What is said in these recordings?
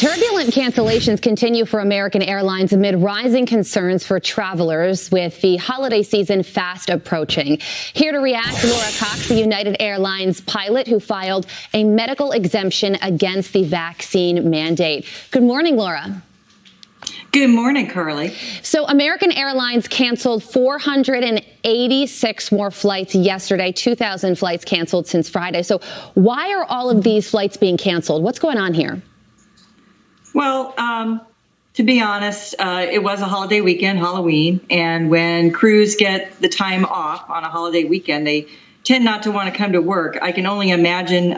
Turbulent cancellations continue for American Airlines amid rising concerns for travelers with the holiday season fast approaching. Here to react, Laura Cox, the United Airlines pilot who filed a medical exemption against the vaccine mandate. Good morning, Laura. Good morning, Carly. So American Airlines canceled 486 more flights yesterday, 2,000 flights canceled since Friday. So why are all of these flights being canceled? What's going on here? Well, to be honest, it was a holiday weekend, Halloween, and when crews get the time off on a holiday weekend, they tend not to want to come to work. I can only imagine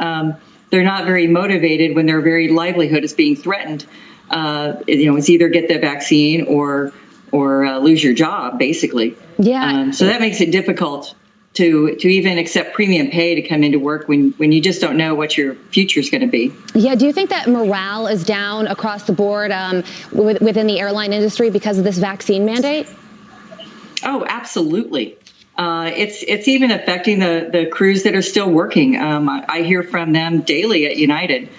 they're not very motivated when their very livelihood is being threatened. It's either get the vaccine or lose your job, basically. Yeah. So that makes it difficult to even accept premium pay to come into work when you just don't know what your future is going to be. Yeah. Do you think that morale is down across the board within the airline industry because of this vaccine mandate? Oh, absolutely. It's even affecting the crews that are still working. I hear from them daily at United,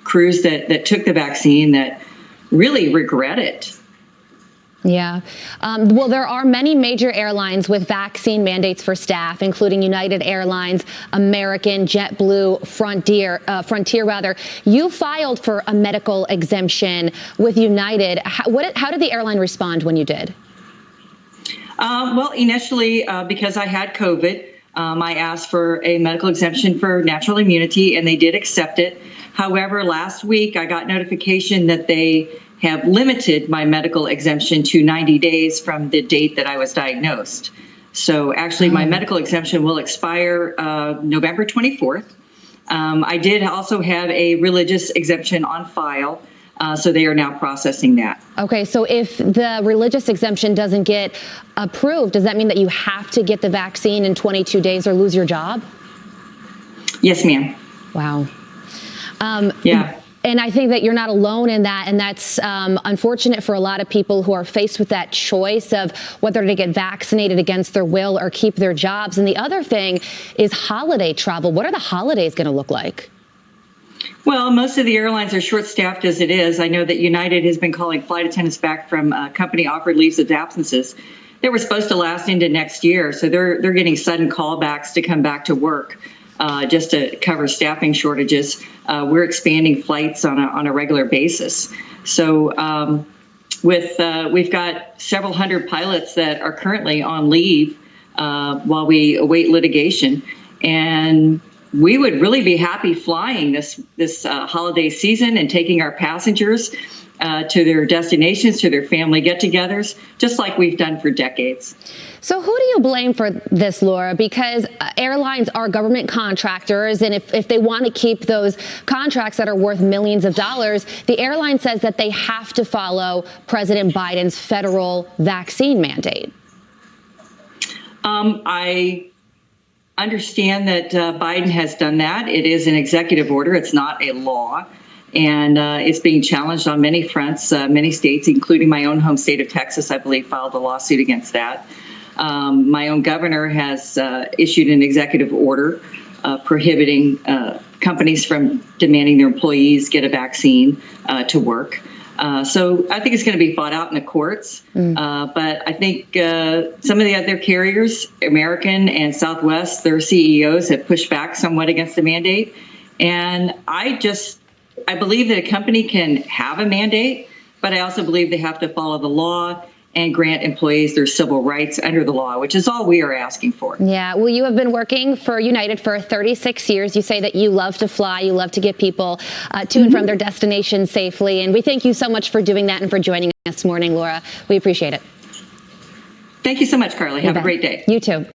crews that took the vaccine that really regret it. Yeah. Well, there are many major airlines with vaccine mandates for staff, including United Airlines, American, JetBlue, Frontier. You filed for a medical exemption with United. How did the airline respond when you did? Well, initially, because I had COVID, I asked for a medical exemption for natural immunity, and they did accept it. However, last week, I got notification that they have limited my medical exemption to 90 days from the date that I was diagnosed. So actually, my medical exemption will expire November 24th. I did also have a religious exemption on file, so they are now processing that. Okay, so if the religious exemption doesn't get approved, does that mean that you have to get the vaccine in 22 days or lose your job? Yes, ma'am. Wow. Yeah. And I think that you're not alone in that, and that's unfortunate for a lot of people who are faced with that choice of whether to get vaccinated against their will or keep their jobs. And the other thing is holiday travel. What are the holidays going to look like? Well, most of the airlines are short-staffed as it is. I know that United has been calling flight attendants back from company-offered leaves of absences that were supposed to last into next year. So they're getting sudden callbacks to come back to work. Just to cover staffing shortages. We're expanding flights on a regular basis. So we've got several hundred pilots that are currently on leave while we await litigation. And we would really be happy flying this holiday season and taking our passengers to their destinations, to their family get-togethers, just like we've done for decades. So who do you blame for this, Laura? Because airlines are government contractors, and if they want to keep those contracts that are worth millions of dollars, the airline says that they have to follow President Biden's federal vaccine mandate. I understand that Biden has done that. It is an executive order. It's not a law. And it's being challenged on many fronts. Many states, including my own home state of Texas, I believe, filed a lawsuit against that. My own governor has issued an executive order prohibiting companies from demanding their employees get a vaccine to work. So I think it's going to be fought out in the courts. But I think some of the other carriers, American and Southwest, their CEOs have pushed back somewhat against the mandate. And I believe that a company can have a mandate, but I also believe they have to follow the law and grant employees their civil rights under the law, which is all we are asking for. Yeah, well, you have been working for United for 36 years. You say that you love to fly, you love to get people to and from their destination safely. And we thank you so much for doing that and for joining us this morning, Laura. We appreciate it. Thank you so much, Carly. Have a great day. You too.